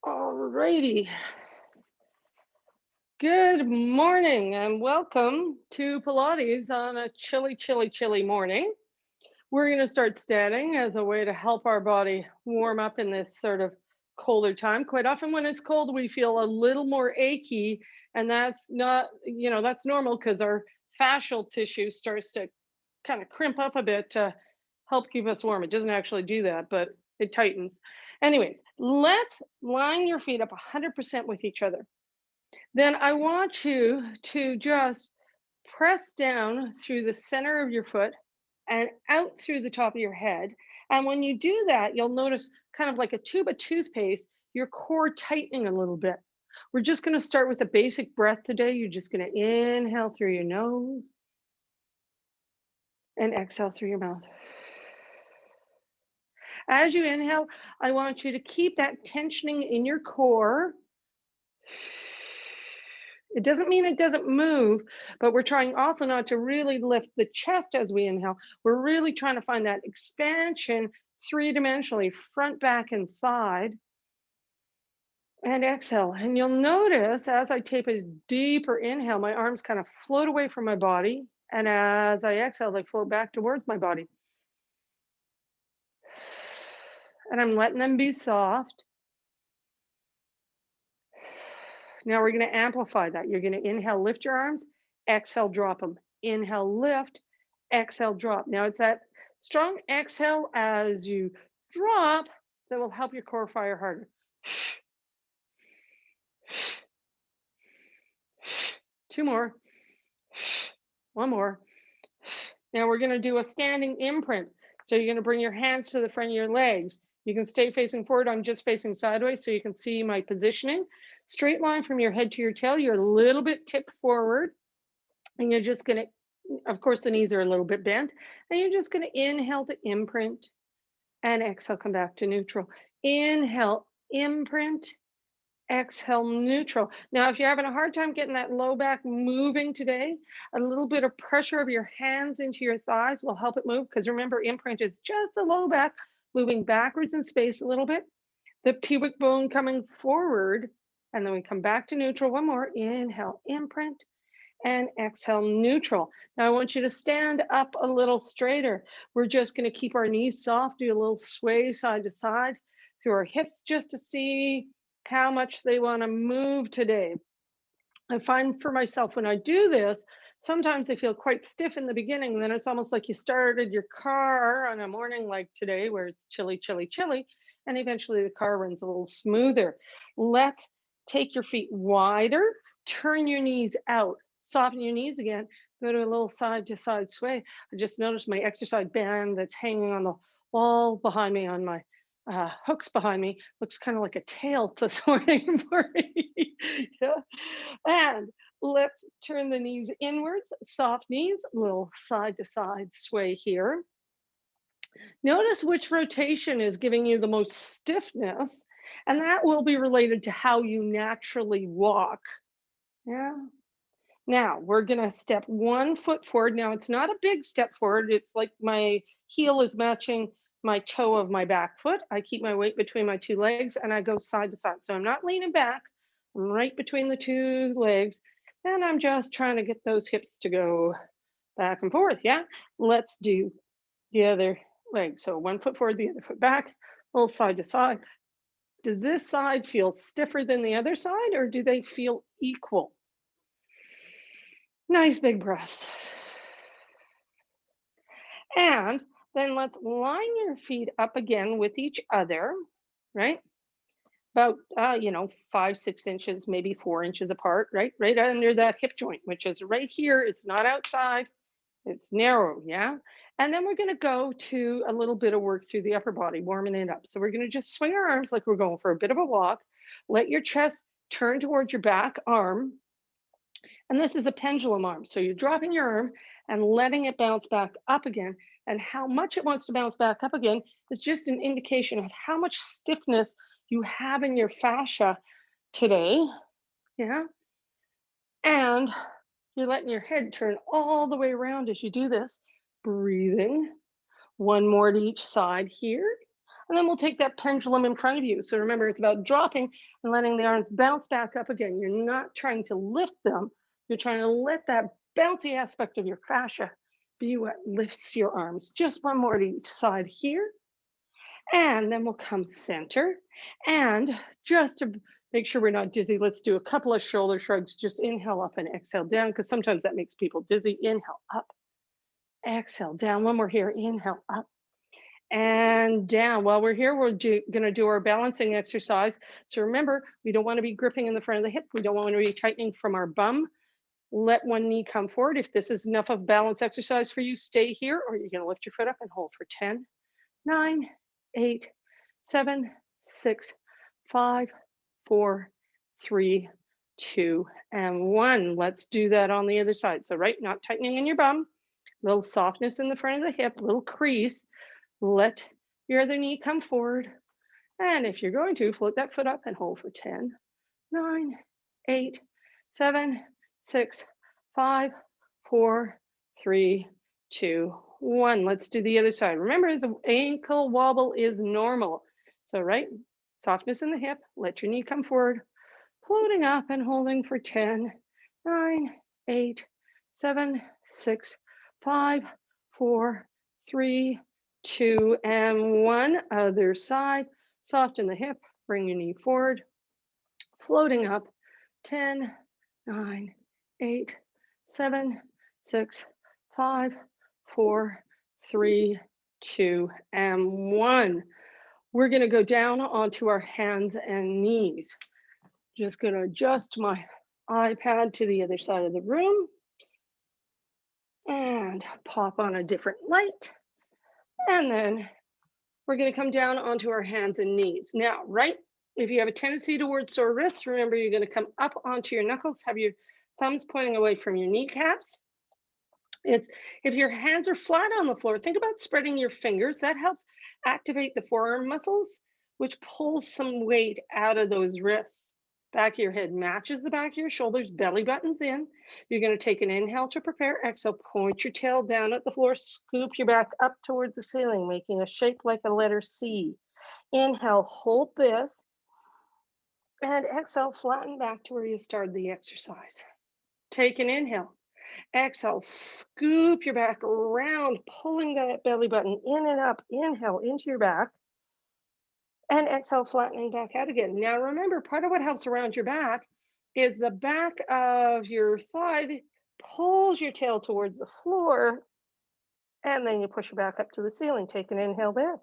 Alrighty. Good morning and welcome to Pilates on a chilly, chilly, chilly morning. We're going to start standing as a way to help our body warm up in this sort of colder time. Quite often, when it's cold, we feel a little more achy, and that's not, that's normal because our fascial tissue starts to kind of crimp up a bit to help keep us warm. It doesn't actually do that, but it tightens. Anyways, let's line your feet up 100% with each other. Then I want you to just press down through the center of your foot and out through the top of your head. And when you do that, you'll notice kind of like a tube of toothpaste, your core tightening a little bit. We're just going to start with a basic breath today. You're just going to inhale through your nose and exhale through your mouth. As you inhale, I want you to keep that tensioning in your core. It doesn't mean it doesn't move, but we're trying also not to really lift the chest as we inhale. We're really trying to find that expansion three-dimensionally, front, back, and side. And exhale. And you'll notice as I take a deeper inhale, my arms kind of float away from my body. And as I exhale, they float back towards my body. And I'm letting them be soft. Now we're going to amplify that. You're going to inhale, lift your arms, exhale, drop them. Inhale, lift, exhale, drop. Now it's that strong exhale as you drop that will help your core fire harder. Two more. One more. Now we're going to do a standing imprint. So you're going to bring your hands to the front of your legs. You can stay facing forward. I'm just facing sideways so you can see my positioning. Straight line from your head to your tail. You're a little bit tipped forward. And you're just going to, of course, the knees are a little bit bent. And you're just going to inhale to imprint and exhale, come back to neutral. Inhale, imprint, exhale, neutral. Now, if you're having a hard time getting that low back moving today, a little bit of pressure of your hands into your thighs will help it move. Because remember, imprint is just the low back moving backwards in space a little bit. The pubic bone coming forward. And then we come back to neutral. One more. Inhale, imprint, and exhale, neutral. Now I want you to stand up a little straighter. We're just going to keep our knees soft, do a little sway side to side through our hips just to see how much they want to move today. I find for myself when I do this, sometimes they feel quite stiff in the beginning. Then it's almost like you started your car on a morning like today where it's chilly, chilly, chilly, and eventually the car runs a little smoother. Let's take your feet wider, turn your knees out, soften your knees again, go to a little side to side sway. I just noticed my exercise band that's hanging on the wall behind me on my hooks behind me looks kind of like a tail this morning for me. Yeah. And let's turn the knees inwards, soft knees, little side to side sway here. Notice which rotation is giving you the most stiffness, and that will be related to how you naturally walk. Yeah. Now we're going to step 1 foot forward. Now it's not a big step forward. It's like my heel is matching my toe of my back foot. I keep my weight between my two legs and I go side to side. So I'm not leaning back. I'm right between the two legs. And I'm just trying to get those hips to go back and forth. Yeah. Let's do the other leg. So 1 foot forward, the other foot back, a little side to side. Does this side feel stiffer than the other side or do they feel equal? Nice big breaths. And then let's line your feet up again with each other, right? About 5, 6 inches, maybe 4 inches apart, right? Right under that hip joint, which is right here. It's not outside, it's narrow, yeah? And then we're gonna go to a little bit of work through the upper body, warming it up. So we're gonna just swing our arms like we're going for a bit of a walk. Let your chest turn towards your back arm. And this is a pendulum arm. So you're dropping your arm and letting it bounce back up again. And how much it wants to bounce back up again is just an indication of how much stiffness you have in your fascia today. Yeah. And you're letting your head turn all the way around as you do this, breathing. One more to each side here. And then we'll take that pendulum in front of you. So remember, it's about dropping and letting the arms bounce back up again. You're not trying to lift them. You're trying to let that bouncy aspect of your fascia be what lifts your arms. Just one more to each side here. And then we'll come center. And just to make sure we're not dizzy, let's do a couple of shoulder shrugs. Just inhale up and exhale down, because sometimes that makes people dizzy. Inhale up, exhale down. One more here. Inhale up and down. While we're here, we're going to do our balancing exercise. So remember, we don't want to be gripping in the front of the hip. We don't want to be tightening from our bum. Let one knee come forward. If this is enough of balance exercise for you, stay here, or you're going to lift your foot up and hold for 10, 9, 8, 7, 6, 5, 4, 3, 2, and 1. Let's do that on the other side. So right, not tightening in your bum, little softness in the front of the hip, little crease. Let your other knee come forward. And if you're going to, float that foot up and hold for 10, 9, 8, 7, 6, 5, 4, 3, 2, 1. Let's do the other side. Remember, the ankle wobble is normal. So, right, softness in the hip. Let your knee come forward. Floating up and holding for 10, 9, 8, 7, 6, 5, 4, 3, 2, and 1. Other side. Soften the hip. Bring your knee forward. Floating up. 10, 9, 8, 7, 6, 5, 4, 3, 2, and 1. We're going to go down onto our hands and knees. Just going to adjust my iPad to the other side of the room and pop on a different light. And then we're going to come down onto our hands and knees. Now, right, if you have a tendency towards sore wrists, remember you're going to come up onto your knuckles, have your thumbs pointing away from your kneecaps. If your hands are flat on the floor, think about spreading your fingers. That helps activate the forearm muscles, which pulls some weight out of those wrists. Back of your head matches the back of your shoulders, belly buttons in. You're going to take an inhale to prepare. Exhale, point your tail down at the floor, scoop your back up towards the ceiling, making a shape like a letter C. Inhale, hold this. And exhale, flatten back to where you started the exercise. Take an inhale. Exhale, scoop your back around, pulling that belly button in and up. Inhale into your back. And exhale, flattening back out again. Now remember, part of what helps around your back is the back of your thigh that pulls your tail towards the floor. And then you push your back up to the ceiling. Take an inhale there.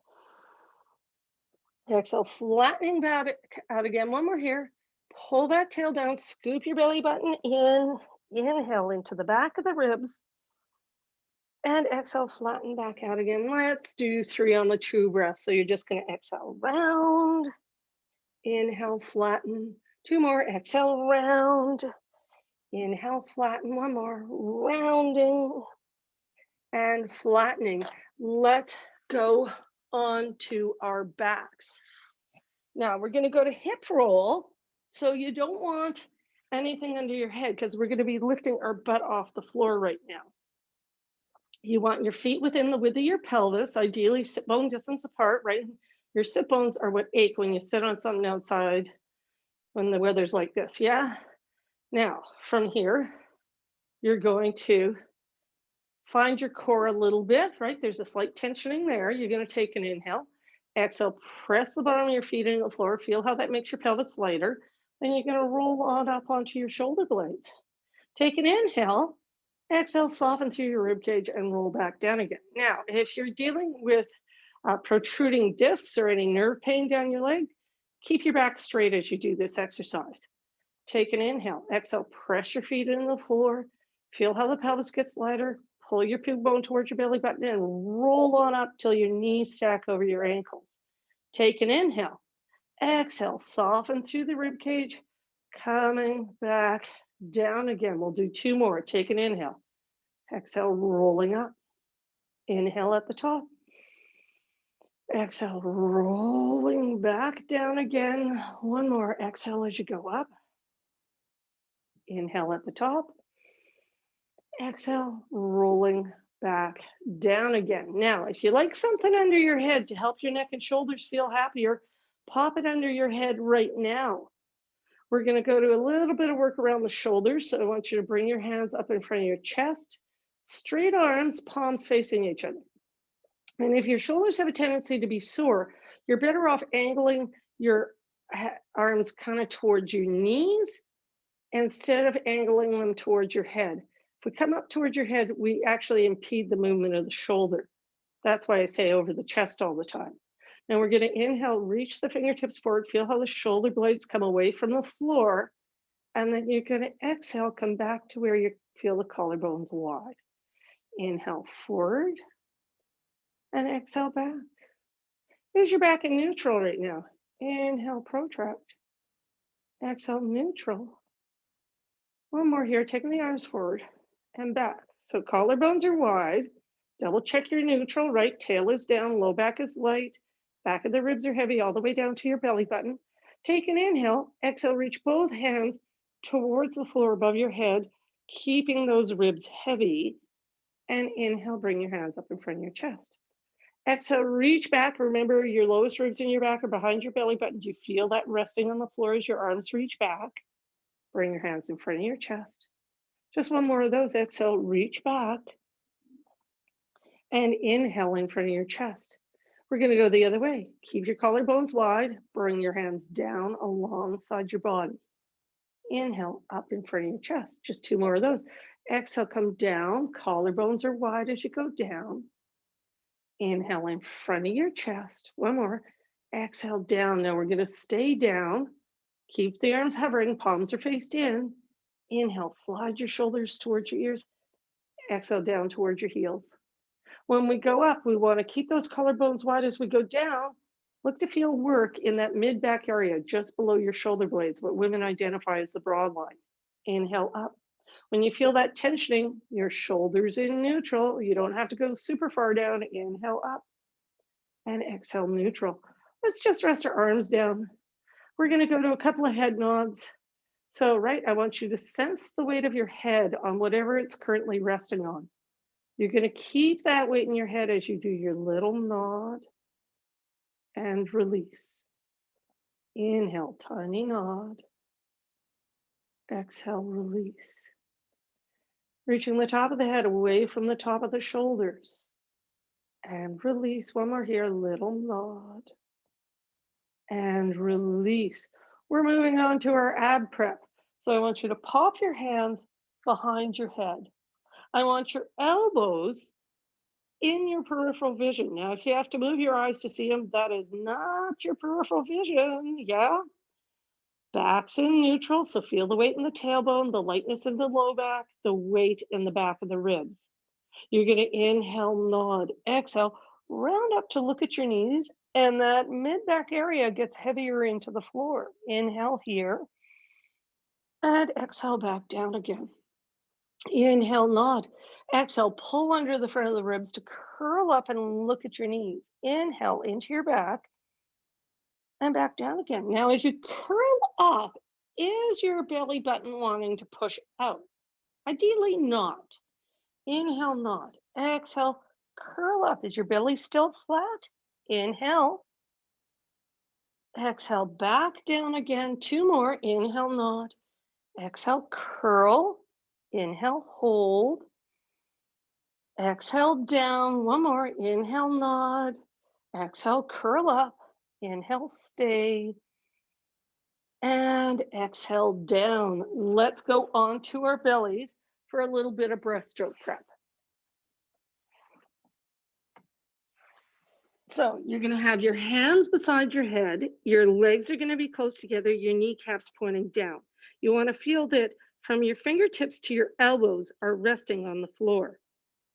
Exhale, flattening back out again. One more here. Pull that tail down, scoop your belly button in. Inhale into the back of the ribs. And exhale, flatten back out again. Let's do 3 on the true breath. So you're just going to exhale, round. Inhale, flatten. 2 more. Exhale, round. Inhale, flatten. 1 more. Rounding and flattening. Let's go on to our backs. Now we're going to go to hip roll. So you don't want anything under your head, because we're going to be lifting our butt off the floor right now. You want your feet within the width of your pelvis, ideally sit bone distance apart, right? Your sit bones are what ache when you sit on something outside when the weather's like this, yeah? Now, from here, you're going to find your core a little bit, right? There's a slight tensioning there. You're going to take an inhale. Exhale, press the bottom of your feet into the floor. Feel how that makes your pelvis lighter. Then you're going to roll on up onto your shoulder blades. Take an inhale. Exhale, soften through your rib cage and roll back down again. Now, if you're dealing with protruding discs or any nerve pain down your leg, keep your back straight as you do this exercise. Take an inhale. Exhale, press your feet into the floor. Feel how the pelvis gets lighter. Pull your pube bone towards your belly button and roll on up till your knees stack over your ankles. Take an inhale. Exhale, soften through the rib cage, coming back down again. We'll do 2 more. Take an inhale. Exhale, rolling up. Inhale at the top. Exhale, rolling back down again. 1 more. Exhale as you go up. Inhale at the top. Exhale, rolling back, down again. Now, if you like something under your head to help your neck and shoulders feel happier, pop it under your head right now. We're going to go to a little bit of work around the shoulders. So I want you to bring your hands up in front of your chest, straight arms, palms facing each other. And if your shoulders have a tendency to be sore, you're better off angling your arms kind of towards your knees instead of angling them towards your head. If we come up towards your head, we actually impede the movement of the shoulder. That's why I say over the chest all the time. Now we're going to inhale, reach the fingertips forward, feel how the shoulder blades come away from the floor. And then you're going to exhale, come back to where you feel the collarbones wide. Inhale forward and exhale back. Is your back in neutral right now? Inhale, protract. Exhale, neutral. One more here, taking the arms forward and back. So collarbones are wide. Double check your neutral, right tail is down, low back is light. Back of the ribs are heavy all the way down to your belly button. Take an inhale, exhale, reach both hands towards the floor above your head, keeping those ribs heavy. And inhale, bring your hands up in front of your chest. Exhale, reach back. Remember, your lowest ribs in your back are behind your belly button. Do you feel that resting on the floor as your arms reach back? Bring your hands in front of your chest. Just one more of those. Exhale, reach back. And inhale in front of your chest. We're going to go the other way. Keep your collarbones wide. Bring your hands down alongside your body. Inhale up in front of your chest. Just two more of those. Exhale, come down. Collarbones are wide as you go down. Inhale in front of your chest. One more. Exhale down. Now we're going to stay down. Keep the arms hovering. Palms are faced in. Inhale, slide your shoulders towards your ears. Exhale down towards your heels. When we go up, we want to keep those collarbones wide as we go down. Look to feel work in that mid back area, just below your shoulder blades, what women identify as the broad line. Inhale up. When you feel that tensioning, your shoulders in neutral. You don't have to go super far down. Inhale up and exhale neutral. Let's just rest our arms down. We're going to go to a couple of head nods. So, right, I want you to sense the weight of your head on whatever it's currently resting on. You're going to keep that weight in your head as you do your little nod and release. Inhale, tiny nod. Exhale, release. Reaching the top of the head away from the top of the shoulders. And release. One more here, little nod. And release. We're moving on to our ab prep. So I want you to pop your hands behind your head. I want your elbows in your peripheral vision. Now, if you have to move your eyes to see them, that is not your peripheral vision. Yeah. Back's in neutral, so feel the weight in the tailbone, the lightness in the low back, the weight in the back of the ribs. You're going to inhale, nod, exhale, round up to look at your knees, and that mid back area gets heavier into the floor. Inhale here, and exhale back down again. Inhale, nod. Exhale, pull under the front of the ribs to curl up and look at your knees. Inhale into your back and back down again. Now, as you curl up, is your belly button wanting to push out? Ideally not. Inhale, nod. Exhale, curl up. Is your belly still flat? Inhale. Exhale, back down again. Two more. Inhale, nod. Exhale, curl. Inhale, hold. Exhale, down. One more. Inhale, nod. Exhale, curl up. Inhale, stay. And exhale, down. Let's go on to our bellies for a little bit of breaststroke prep. So you're going to have your hands beside your head. Your legs are going to be close together, your kneecaps pointing down. You want to feel that from your fingertips to your elbows are resting on the floor.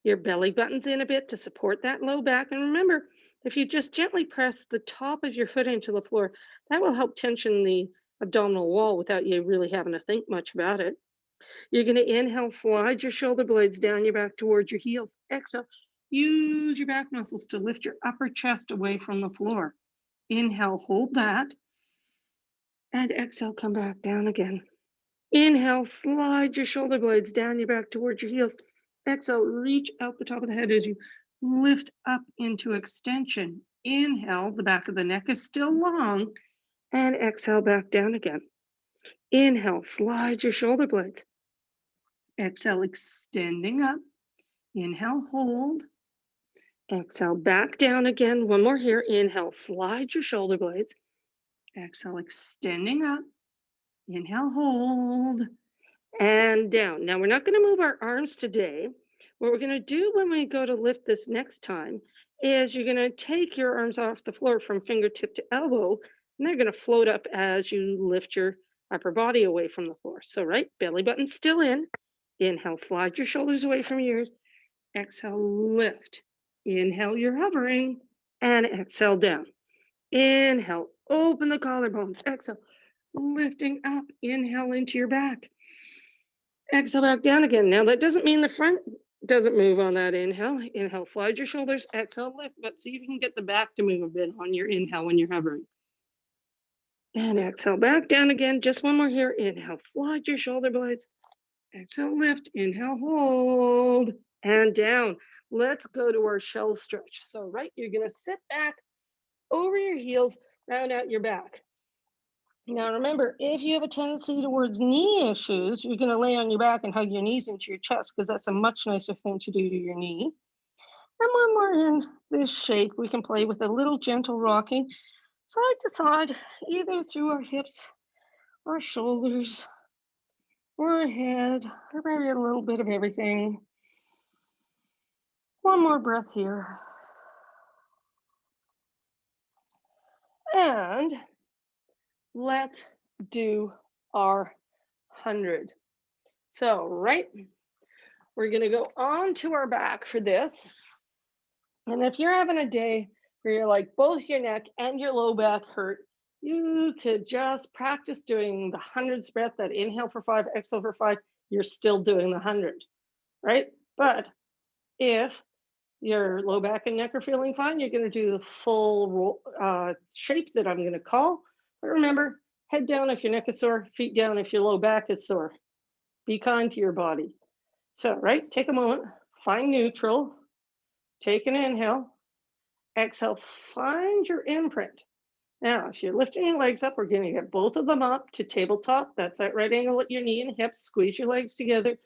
Your belly button's in a bit to support that low back. And remember, if you just gently press the top of your foot into the floor, that will help tension the abdominal wall without you really having to think much about it. You're going to inhale, slide your shoulder blades down your back towards your heels. Exhale, use your back muscles to lift your upper chest away from the floor. Inhale, hold that. And exhale, come back down again. Inhale, slide your shoulder blades down your back towards your heels. Exhale, reach out the top of the head as you lift up into extension. Inhale, the back of the neck is still long. And exhale, back down again. Inhale, slide your shoulder blades. Exhale, extending up. Inhale, hold. Exhale, back down again. One more here. Inhale, slide your shoulder blades. Exhale, extending up. Inhale, hold. And down. Now, we're not going to move our arms today. What we're going to do when we go to lift this next time is you're going to take your arms off the floor from fingertip to elbow, and they're going to float up as you lift your upper body away from the floor. So, right, belly button still in. Inhale, slide your shoulders away from your ears. Exhale, lift. Inhale, you're hovering. And exhale, down. Inhale, open the collarbones. Exhale, lifting up. Inhale into your back. Exhale, back down again. Now, that doesn't mean the front doesn't move on that inhale. Inhale, slide your shoulders. Exhale, lift. But see if you can get the back to move a bit on your inhale when you're hovering. And exhale, back down again. Just one more here. Inhale, slide your shoulder blades. Exhale, lift. Inhale, hold. And down. Let's go to our shell stretch. So, right, you're going to sit back over your heels, round out your back. Now, remember, if you have a tendency towards knee issues, you're going to lay on your back and hug your knees into your chest because that's a much nicer thing to do to your knee. And when we're in this shape, we can play with a little gentle rocking side to side, either through our hips, our shoulders, or our head, or maybe a little bit of everything. One more breath here. And let's do our 100. So, right, we're going to go onto our back for this. And if you're having a day where you're like both your neck and your low back hurt, you could just practice doing the 100s breath, that inhale for 5, exhale for 5. You're still doing the 100, right? But if your low back and neck are feeling fine, you're going to do the full shape that I'm going to call. But remember, head down if your neck is sore, feet down if your low back is sore. Be kind to your body. So, right, take a moment, find neutral, take an inhale, exhale, find your imprint. Now, if you're lifting your legs up, we're going to get both of them up to tabletop. That's that right angle at your knee and hips. Squeeze your legs together.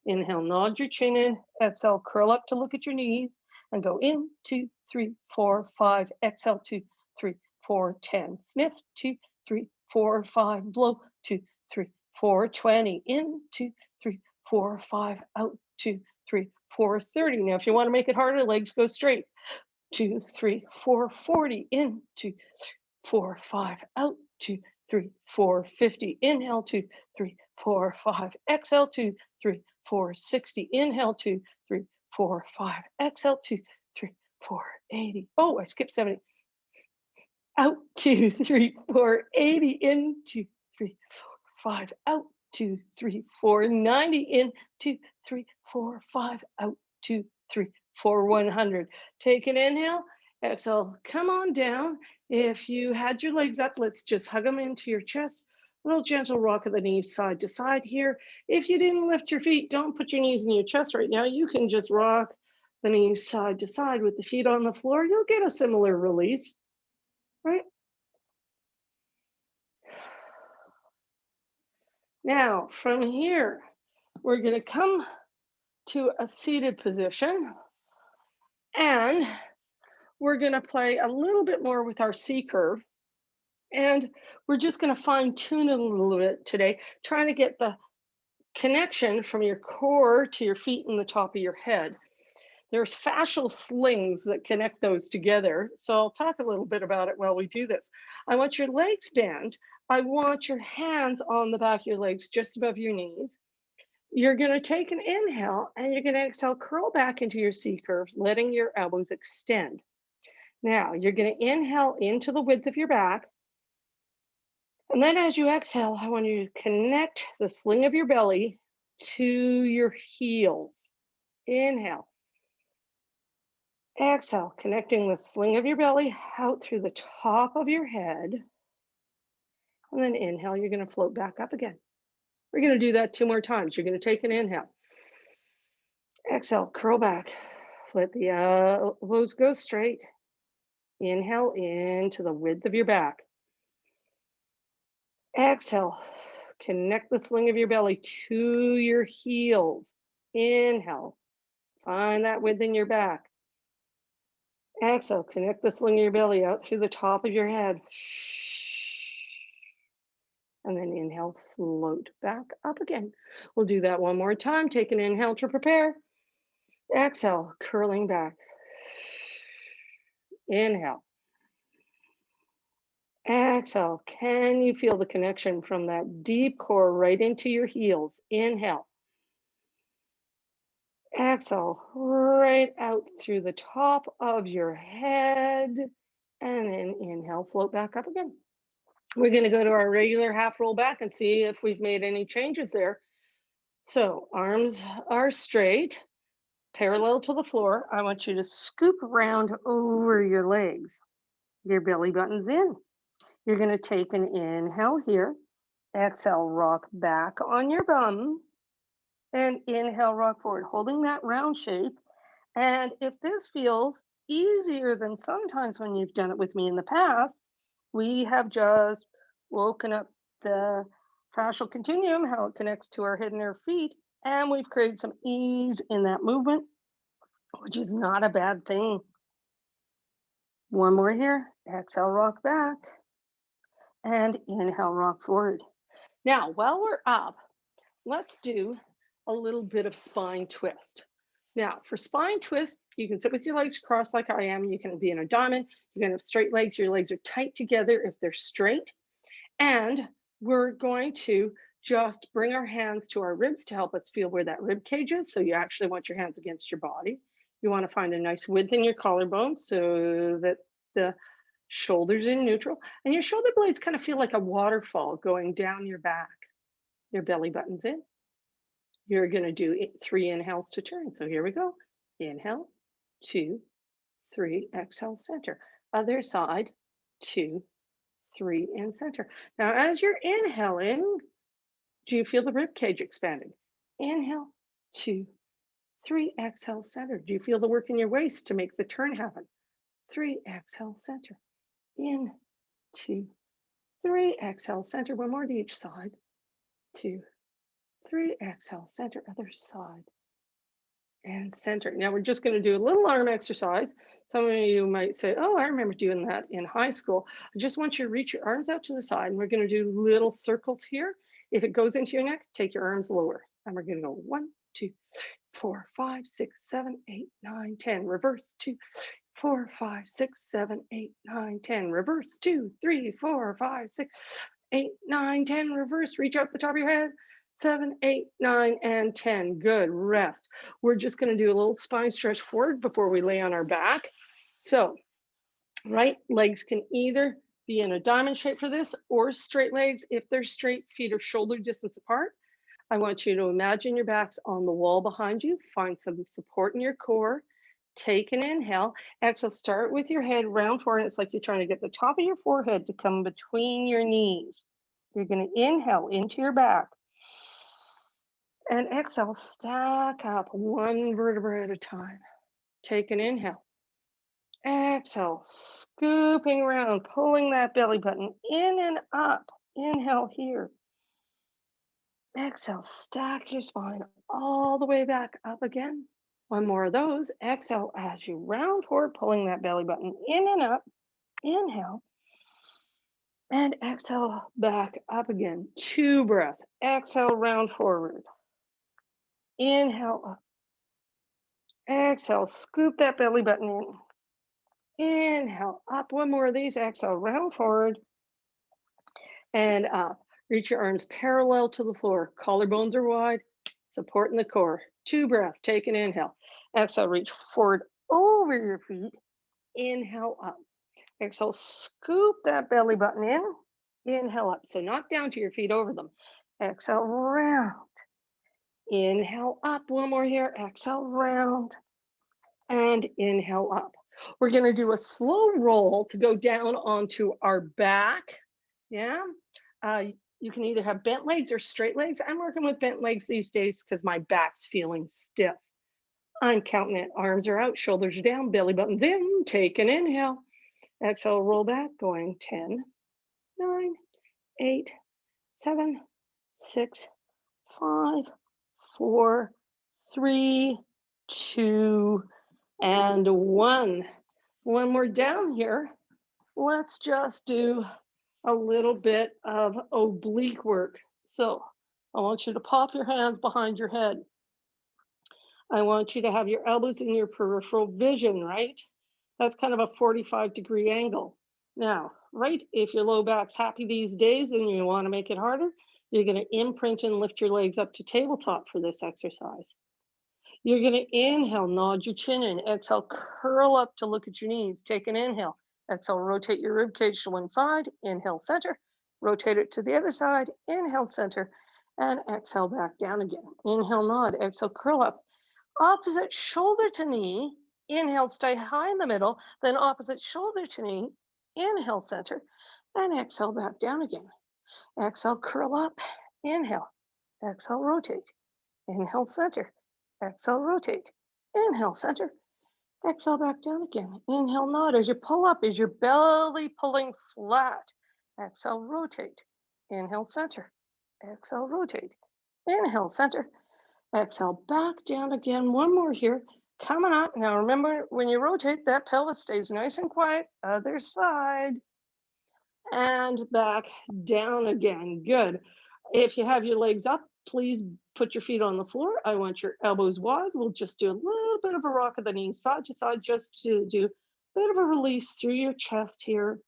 Inhale, nod your chin in. Exhale, curl up to look at your knees. And go in, 2, 3, 4, 5. Exhale, 2, 3, 4, 10. Sniff, 2, 3, 4, 5. Blow, 2, 3, 4, 20. In, 2, 3, 4, 5. Out, 2, 3, 4, 30. Now, if you want to make it harder, legs go straight. 2, 3, 4, 40. In, 2, 3, 4, 5. Out, 2, 3, 4, 50. Inhale, 2, 3, 4, 5. Exhale, 2, 3, 4, 60. Inhale, 2, 3, 4, 5. Exhale, 2, 3, 4, 80. Oh, I skipped 70. Out, 2, 3, 4, 80. In, 2, 3, 4, 5. Out, 2, 3, 4, 90. In, 2, 3, 4, 5. Out, 2, 3, 4, 100. Take an inhale. Exhale, come on down. If you had your legs up, let's just hug them into your chest. A little gentle rock of the knees side to side here. If you didn't lift your feet, don't put your knees in your chest right now. You can just rock the knees side to side with the feet on the floor. You'll get a similar release, right? Now, from here, we're going to come to a seated position, and we're going to play a little bit more with our C curve. And we're just going to fine tune it a little bit today, trying to get the connection from your core to your feet and the top of your head. There's fascial slings that connect those together. So I'll talk a little bit about it while we do this. I want your legs bent. I want your hands on the back of your legs, just above your knees. You're going to take an inhale and you're going to exhale, curl back into your C curve, letting your elbows extend. Now you're going to inhale into the width of your back. And then as you exhale, I want you to connect the sling of your belly to your heels. Inhale. Exhale, connecting the sling of your belly out through the top of your head. And then inhale, you're going to float back up again. We're going to do that 2 more times. You're going to take an inhale. Exhale, curl back. Let the elbows go straight. Inhale into the width of your back. Exhale, connect the sling of your belly to your heels. Inhale, find that width in your back. Exhale, connect the sling of your belly out through the top of your head. And then inhale, float back up again. We'll do that one more time. Take an inhale to prepare. Exhale, curling back. Inhale. Exhale. Can you feel the connection from that deep core right into your heels? Inhale. Exhale, right out through the top of your head. And then inhale, float back up again. We're going to go to our regular half roll back and see if we've made any changes there. So arms are straight, parallel to the floor. I want you to scoop around over your legs. Your belly button's in. You're going to take an inhale here. Exhale, rock back on your bum. And inhale, rock forward, holding that round shape. And if this feels easier than sometimes when you've done it with me in the past, we have just woken up the fascial continuum, how it connects to our head and our feet, and we've created some ease in that movement, which is not a bad thing. One more here. Exhale, rock back, and inhale, rock forward. Now, while we're up, let's do a little bit of spine twist. Now, for spine twist, you can sit with your legs crossed like I am. You can be in a diamond. You can have straight legs. Your legs are tight together if they're straight. And we're going to just bring our hands to our ribs to help us feel where that rib cage is. So you actually want your hands against your body. You want to find a nice width in your collarbones so that the shoulders in neutral. And your shoulder blades kind of feel like a waterfall going down your back. Your belly button's in. You're going to do 3 inhales to turn. So here we go. Inhale, 2, 3, exhale, center. Other side, 2, 3, and center. Now, as you're inhaling, do you feel the rib cage expanding? Inhale, 2, 3, exhale, center. Do you feel the work in your waist to make the turn happen? 3, exhale, center. In, 2, 3, exhale, center. One more to each side. 2, 3, exhale, center, other side. And center. Now we're just going to do a little arm exercise. Some of you might say, oh, I remember doing that in high school. I just want you to reach your arms out to the side, and we're going to do little circles here. If it goes into your neck, take your arms lower. And we're going to go 1, 2, 4, 5, 6, 7, 8, 9, 10. Reverse 2, 4, 5, 6, 7, 8, 9, 10. Reverse 2, 3, 4, 5, 6, 8, 9, 10. Reverse. Reach out the top of your head. 7, 8, 9, and 10. Good. Rest. We're just going to do a little spine stretch forward before we lay on our back. So, right legs can either be in a diamond shape for this or straight legs. If they're straight, feet are shoulder distance apart. I want you to imagine your back's on the wall behind you. Find some support in your core. Take an inhale. Exhale, start with your head round forward. It's like you're trying to get the top of your forehead to come between your knees. You're going to inhale into your back. And exhale, stack up one vertebra at a time. Take an inhale. Exhale, scooping around, pulling that belly button in and up. Inhale here. Exhale, stack your spine all the way back up again. One more of those. Exhale as you round forward, pulling that belly button in and up. Inhale. And exhale back up again. 2 breaths. Exhale, round forward. Inhale up. Exhale, scoop that belly button in. Inhale, up. One more of these. Exhale, round forward and up. Reach your arms parallel to the floor. Collarbones are wide, supporting the core. 2 breaths. Take an inhale. Exhale, reach forward over your feet. Inhale up. Exhale, scoop that belly button in. Inhale up. So not down to your feet, over them. Exhale, round. Inhale up. One more here. Exhale, round. And inhale up. We're going to do a slow roll to go down onto our back. Yeah. You can either have bent legs or straight legs. I'm working with bent legs these days because my back's feeling stiff. I'm counting it. Arms are out, shoulders are down, belly button's in. Take an inhale. Exhale, roll back, going 10, 9, 8, 7, 6, 5, 4, 3, 2, and 1. When we're down here, let's just do a little bit of oblique work. So I want you to pop your hands behind your head. I want you to have your elbows in your peripheral vision, right? That's kind of a 45-degree angle. Now, right, if your low back's happy these days and you want to make it harder, you're going to imprint and lift your legs up to tabletop for this exercise. You're going to inhale, nod your chin in. Exhale, curl up to look at your knees. Take an inhale. Exhale, rotate your rib cage to one side. Inhale, center. Rotate it to the other side. Inhale, center. And exhale, back down again. Inhale, nod. Exhale, curl up. Opposite shoulder to knee. Inhale, stay high in the middle. Then opposite shoulder to knee. Inhale, center. And exhale, back down again. Exhale, curl up. Inhale. Exhale, rotate. Inhale, center. Exhale, rotate. Inhale, center. Exhale, back down again. Inhale, nod. As you pull up, is your belly pulling flat? Exhale, rotate. Inhale, center. Exhale, rotate. Inhale, center. Exhale, back down again. One more here. Coming up. Now remember, when you rotate, that pelvis stays nice and quiet. Other side. And back down again. Good. If you have your legs up, please put your feet on the floor. I want your elbows wide. We'll just do a little bit of a rock of the knees, side to side, just to do a bit of a release through your chest here.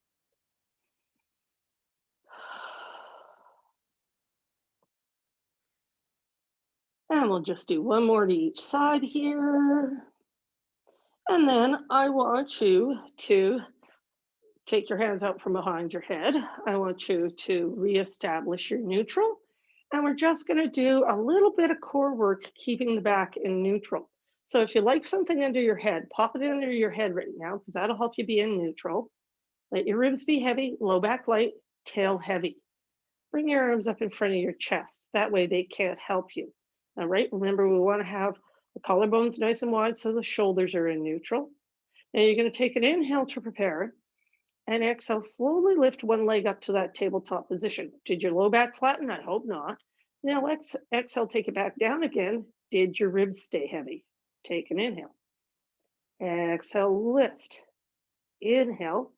And we'll just do one more to each side here. And then I want you to take your hands out from behind your head. I want you to reestablish your neutral. And we're just going to do a little bit of core work, keeping the back in neutral. So if you like something under your head, pop it under your head right now, because that'll help you be in neutral. Let your ribs be heavy, low back light, tail heavy. Bring your arms up in front of your chest. That way they can't help you. All right, remember we want to have the collarbones nice and wide so the shoulders are in neutral. Now you're going to take an inhale to prepare. And exhale, slowly lift one leg up to that tabletop position. Did your low back flatten? I hope not. Now exhale, take it back down again. Did your ribs stay heavy? Take an inhale. Exhale, lift. Inhale.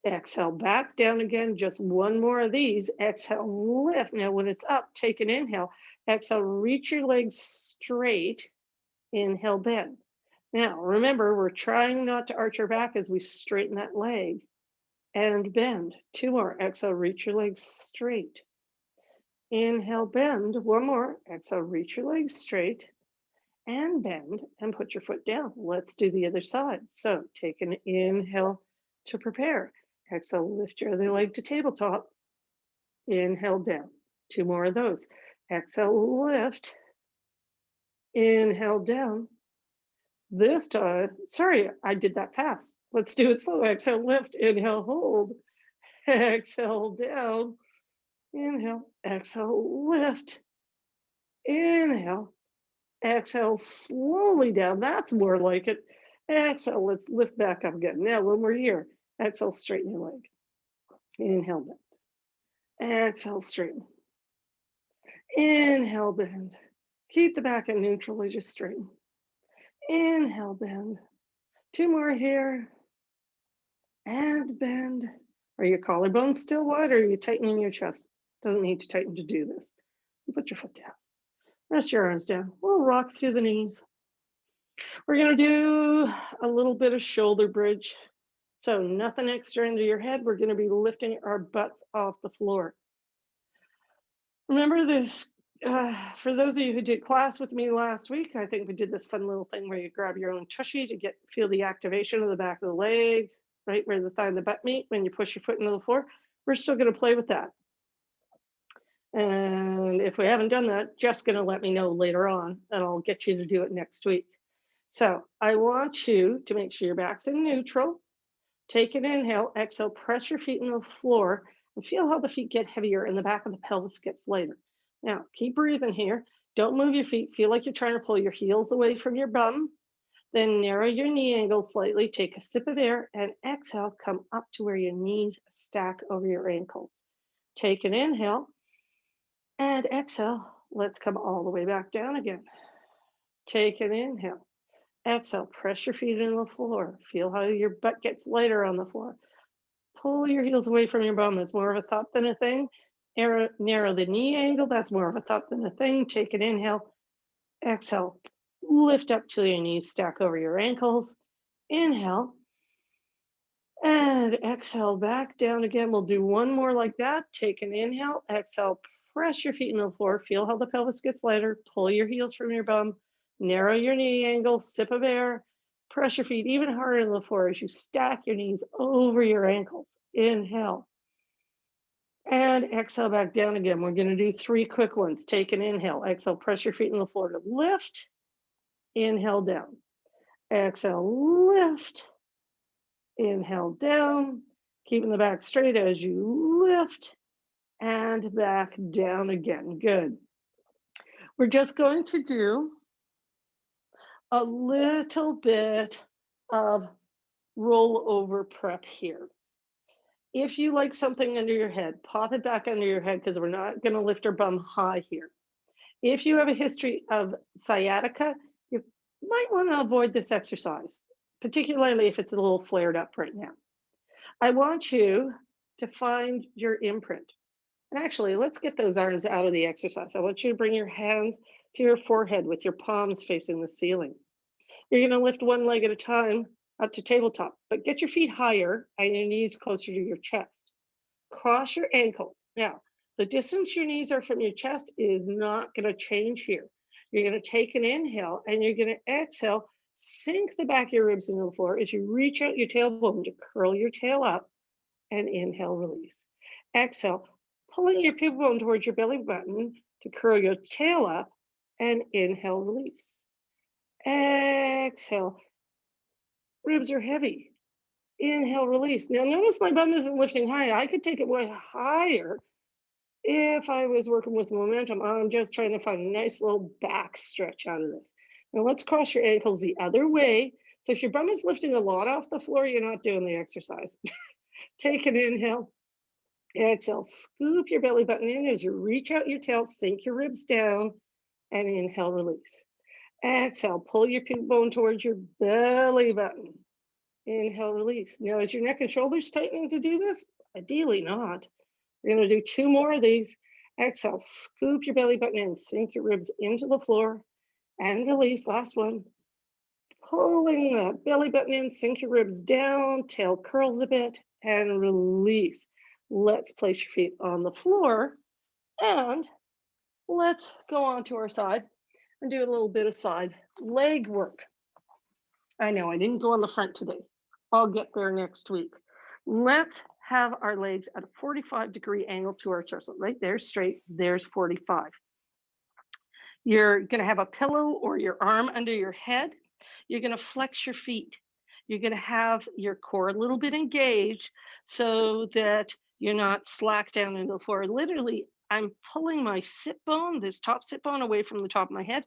Exhale, back down again. Just one more of these. Exhale, lift. Now when it's up, take an inhale. Exhale, reach your legs straight. Inhale, bend. Now, remember, we're trying not to arch our back as we straighten that leg and bend. Two more. Exhale, reach your legs straight. Inhale, bend. One more. Exhale, reach your legs straight and bend and put your foot down. Let's do the other side. So take an inhale to prepare. Exhale, lift your other leg to tabletop. Inhale, down. Two more of those. Exhale, lift. Inhale, down. This time, sorry, I did that fast. Let's do it slow. Exhale, lift, inhale, hold. Exhale, down. Inhale, exhale, lift. Inhale, exhale, slowly down. That's more like it. Exhale, let's lift back up again. Now, when we're here, exhale, straighten your leg. Inhale, bend. Exhale, straighten. Inhale, bend. Keep the back in neutral as you straighten. Inhale, bend. Two more here. And bend. Are your collarbones still wide or are you tightening your chest? Doesn't need to tighten to do this. Put your foot down. Rest your arms down. We'll rock through the knees. We're going to do a little bit of shoulder bridge. So nothing extra into your head. We're going to be lifting our butts off the floor. Remember this, for those of you who did class with me last week, I think we did this fun little thing where you grab your own tushy to feel the activation of the back of the leg, right where the thigh and the butt meet when you push your foot into the floor. We're still going to play with that. And if we haven't done that, Jeff's going to let me know later on, and I'll get you to do it next week. So I want you to make sure your back's in neutral. Take an inhale, exhale, press your feet in the floor, and feel how the feet get heavier and the back of the pelvis gets lighter. Now, keep breathing here. Don't move your feet. Feel like you're trying to pull your heels away from your bum. Then narrow your knee angle slightly. Take a sip of air and exhale. Come up to where your knees stack over your ankles. Take an inhale and exhale. Let's come all the way back down again. Take an inhale. Exhale. Press your feet into the floor. Feel how your butt gets lighter on the floor. Pull your heels away from your bum. It's more of a thought than a thing. Narrow the knee angle. That's more of a thought than a thing. Take an inhale. Exhale. Lift up till your knees stack over your ankles. Inhale. And exhale back down again. We'll do one more like that. Take an inhale. Exhale. Press your feet into the floor. Feel how the pelvis gets lighter. Pull your heels from your bum. Narrow your knee angle. Sip of air. Press your feet even harder to the floor as you stack your knees over your ankles. Inhale. And exhale back down again. We're going to do 3 quick ones. Take an inhale. Exhale. Press your feet in the floor to lift. Inhale down. Exhale. Lift. Inhale down. Keeping the back straight as you lift. And back down again. Good. We're just going to do a little bit of rollover prep here. If you like something under your head, pop it back under your head because we're not going to lift our bum high here. If you have a history of sciatica, you might want to avoid this exercise, particularly if it's a little flared up right now. I want you to find your imprint. And actually, let's get those arms out of the exercise. I want you to bring your hands to your forehead with your palms facing the ceiling. You're going to lift one leg at a time up to tabletop, but get your feet higher and your knees closer to your chest. Cross your ankles. Now, the distance your knees are from your chest is not going to change here. You're going to take an inhale and you're going to exhale, sink the back of your ribs into the floor as you reach out your tailbone to curl your tail up and inhale, release. Exhale, pulling your pubic bone towards your belly button to curl your tail up and inhale, release. Exhale. Ribs are heavy. Inhale, release. Now notice my bum isn't lifting high. I could take it way higher if I was working with momentum. I'm just trying to find a nice little back stretch out of this. Now let's cross your ankles the other way. So if your bum is lifting a lot off the floor, you're not doing the exercise. Take an inhale. Exhale. Scoop your belly button in as you reach out your tail, sink your ribs down, and inhale, release. Exhale, pull your pubic bone towards your belly button. Inhale, release. Now, is your neck and shoulders tightening to do this? Ideally not. We're going to do 2 more of these. Exhale, scoop your belly button in, sink your ribs into the floor, and release. Last one. Pulling the belly button in, sink your ribs down, tail curls a bit, and release. Let's place your feet on the floor, and let's go on to our side and do a little bit of side leg work. I know I didn't go on the front today. I'll get there next week. Let's have our legs at a 45-degree angle to our torso. Right there, straight, there's 45. You're going to have a pillow or your arm under your head. You're going to flex your feet. You're going to have your core a little bit engaged so that you're not slack down into the floor. Literally, I'm pulling my sit bone, this top sit bone, away from the top of my head.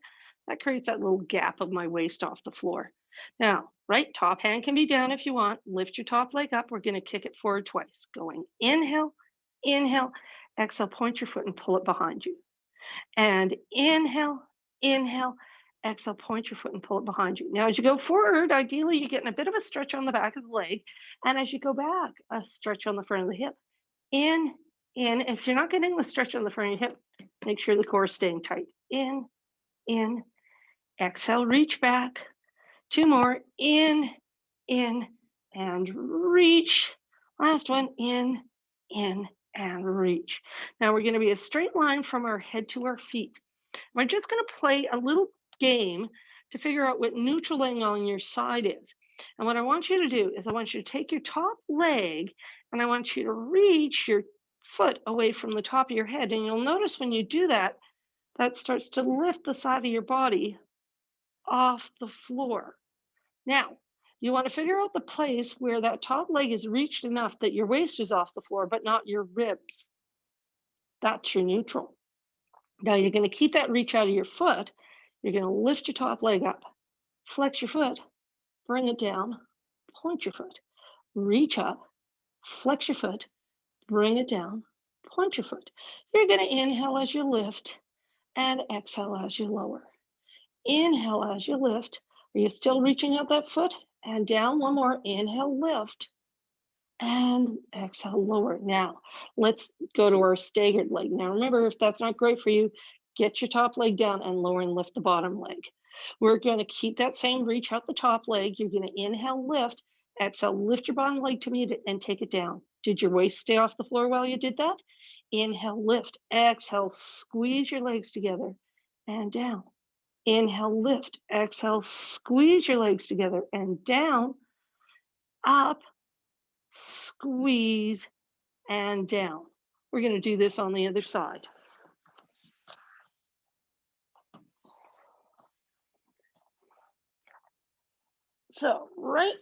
That creates that little gap of my waist off the floor. Now, right, top hand can be down if you want. Lift your top leg up. We're going to kick it forward twice. Going inhale, inhale, exhale, point your foot and pull it behind you. And inhale, inhale, exhale, point your foot and pull it behind you. Now, as you go forward, ideally, you're getting a bit of a stretch on the back of the leg. And as you go back, a stretch on the front of the hip. In. If you're not getting the stretch on the front of your hip, make sure the core is staying tight. In, exhale, reach back. 2 more, in, and reach. Last one, in, and reach. Now we're going to be a straight line from our head to our feet. We're just going to play a little game to figure out what neutral angle on your side is. And what I want you to do is I want you to take your top leg and I want you to reach your foot away from the top of your head. And you'll notice when you do that, that starts to lift the side of your body off the floor. Now, you want to figure out the place where that top leg is reached enough that your waist is off the floor, but not your ribs. That's your neutral. Now you're going to keep that reach out of your foot. You're going to lift your top leg up, flex your foot, bring it down, point your foot, reach up, flex your foot, bring it down, point your foot. You're going to inhale as you lift and exhale as you lower. Inhale as you lift. Are you still reaching out that foot? And down one more. Inhale, lift. And exhale, lower. Now, let's go to our staggered leg. Now, remember, if that's not great for you, get your top leg down and lower and lift the bottom leg. We're going to keep that same reach out the top leg. You're going to inhale, lift, exhale, lift your bottom leg to meet it and take it down. Did your waist stay off the floor while you did that? Inhale, lift, exhale, squeeze your legs together and down. Inhale, lift, exhale, squeeze your legs together and down, up, squeeze, and down. We're going to do this on the other side. So, right,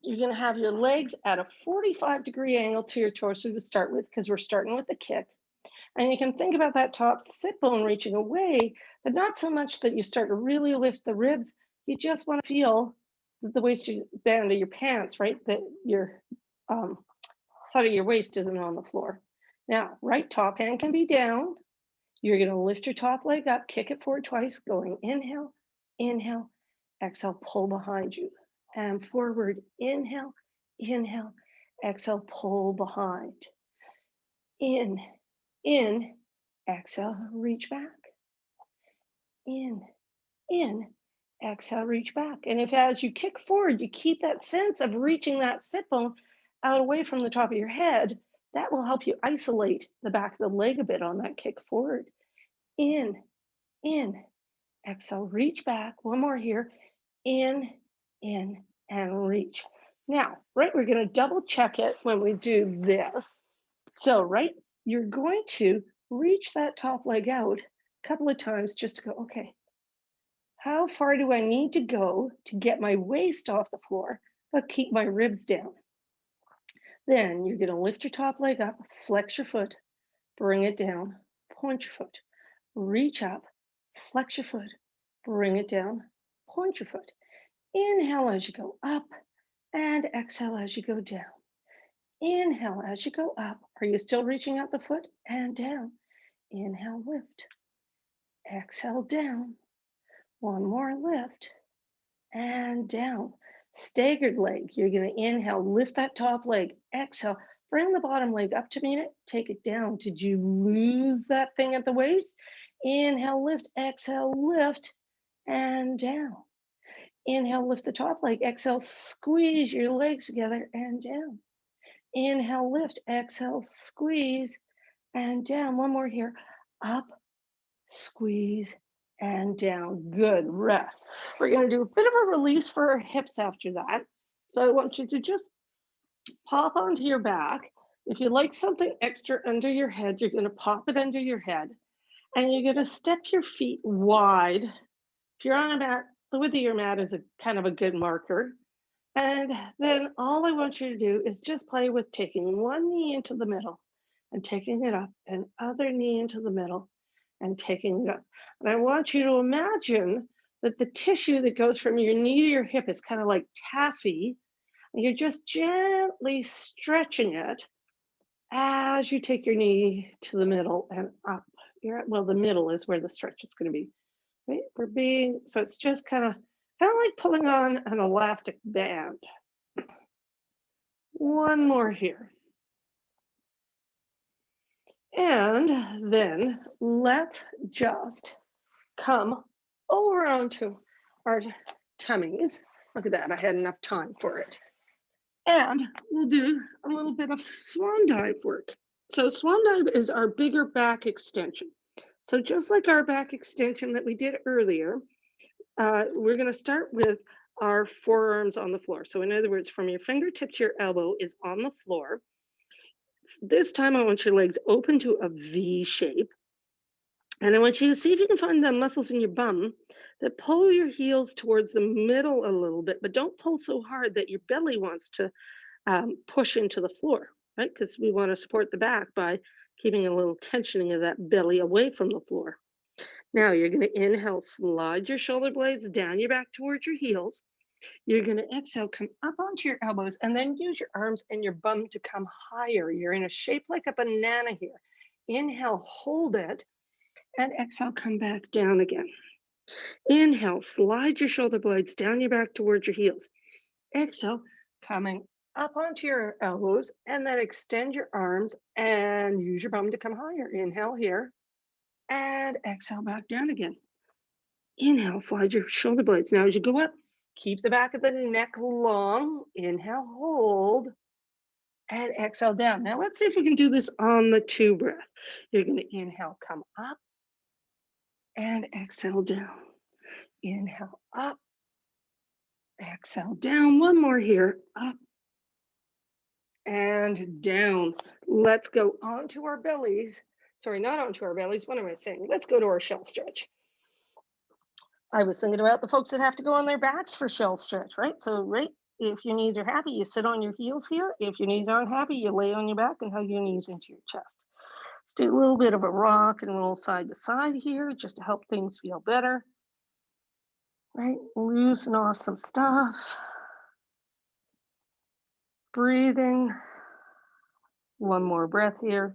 you're going to have your legs at a 45-degree angle to your torso to start with, because we're starting with the kick. And you can think about that top sit bone reaching away, but not so much that you start to really lift the ribs. You just want to feel the waist band of your pants, right? That your side of your waist isn't on the floor. Now, right top hand can be down. You're going to lift your top leg up, kick it forward twice, going inhale, inhale, exhale, pull behind you, and forward, inhale, inhale, exhale, pull behind. In, exhale, reach back. In, exhale, reach back. And if as you kick forward, you keep that sense of reaching that sit bone out away from the top of your head, that will help you isolate the back of the leg a bit on that kick forward. In, exhale, reach back. One more here. In, and reach. Now, right, we're going to double check it when we do this. So, right, you're going to reach that top leg out a couple of times just to go, okay, how far do I need to go to get my waist off the floor, but keep my ribs down? Then you're going to lift your top leg up, flex your foot, bring it down, point your foot, reach up, flex your foot, bring it down, point your foot. Inhale as you go up and exhale as you go down. Inhale as you go up. Are you still reaching out the foot and down? Inhale, lift. Exhale, down. One more lift and down. Staggered leg. You're going to inhale, lift that top leg. Exhale, bring the bottom leg up to meet it. Take it down. Did you lose that thing at the waist? Inhale, lift. Exhale, lift and down. Inhale, lift the top leg. Exhale, squeeze your legs together and down. Inhale, lift. Exhale, squeeze and down. One more here. Up, squeeze, and down. Good. Rest. We're going to do a bit of a release for our hips after that. So I want you to just pop onto your back. If you like something extra under your head, you're going to pop it under your head. And you're going to step your feet wide. If you're on a mat, the width of your mat is a kind of a good marker. And then all I want you to do is just play with taking one knee into the middle and taking it up, and other knee into the middle and taking it up. And I want you to imagine that the tissue that goes from your knee to your hip is kind of like taffy, and you're just gently stretching it as you take your knee to the middle and up. Well, the middle is where the stretch is going to be. Right? So it's just kind of like pulling on an elastic band. One more here. And then let's just come over onto our tummies. Look at that, I had enough time for it. And we'll do a little bit of swan dive work. So swan dive is our bigger back extension. So just like our back extension that we did earlier, we're going to start with our forearms on the floor. So in other words, from your fingertip to your elbow is on the floor. This time I want your legs open to a V shape. And I want you to see if you can find the muscles in your bum that pull your heels towards the middle a little bit, but don't pull so hard that your belly wants to push into the floor, right? Because we want to support the back by keeping a little tensioning of that belly away from the floor. Now you're going to inhale, slide your shoulder blades down your back towards your heels. You're going to exhale, come up onto your elbows, and then use your arms and your bum to come higher. You're in a shape like a banana here. Inhale, hold it, and exhale, come back down again. Inhale, slide your shoulder blades down your back towards your heels. Exhale, coming up onto your elbows, and then extend your arms and use your bum to come higher. Inhale here, and exhale back down again. Inhale, slide your shoulder blades. Now as you go up, keep the back of the neck long. Inhale, hold, and exhale down. Now let's see if we can do this on the 2 breath. You're going to inhale, come up, and exhale down. Inhale up, exhale down. One more here, up and down. Let's go onto our bellies. Sorry, not onto our bellies. What am I saying? Let's go to our shell stretch. I was thinking about the folks that have to go on their backs for shell stretch, right? So, right, if your knees are happy, you sit on your heels here. If your knees aren't happy, you lay on your back and hug your knees into your chest. Let's do a little bit of a rock and roll side to side here just to help things feel better. Right? Loosen off some stuff. Breathing. One more breath here.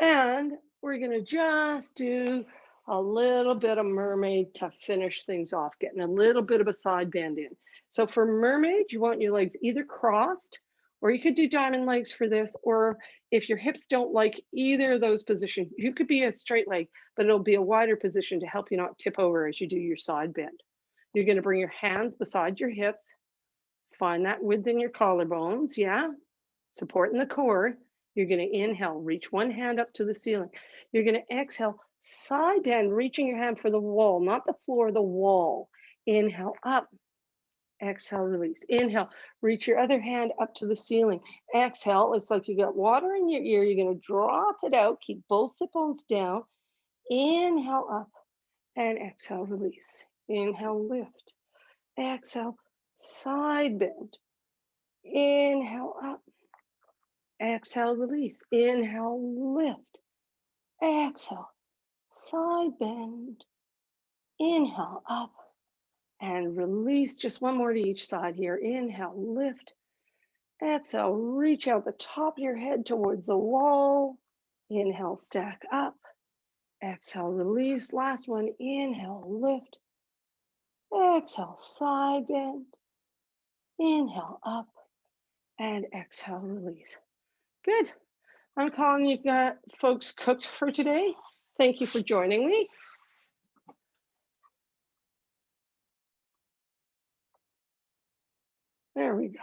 And we're going to just do a little bit of mermaid to finish things off, getting a little bit of a side bend in. So for mermaid, you want your legs either crossed, or you could do diamond legs for this, or if your hips don't like either of those positions, you could be a straight leg, but it'll be a wider position to help you not tip over as you do your side bend. You're going to bring your hands beside your hips, find that width in your collarbones, yeah, supporting the core. You're going to inhale, reach one hand up to the ceiling. You're going to exhale, side bend, reaching your hand for the wall, not the floor, the wall. Inhale up, exhale, release. Inhale, reach your other hand up to the ceiling. Exhale, it's like you got water in your ear. You're going to drop it out, keep both sit bones down. Inhale up and exhale, release. Inhale, lift. Exhale, side bend. Inhale up. Exhale, release. Inhale, lift. Exhale, side bend. Inhale, up and release. Just one more to each side here. Inhale, lift. Exhale, reach out the top of your head towards the wall. Inhale, stack up. Exhale, release. Last one. Inhale, lift. Exhale, side bend. Inhale, up and exhale, release. Good. I'm calling you folks cooked for today. Thank you for joining me. There we go.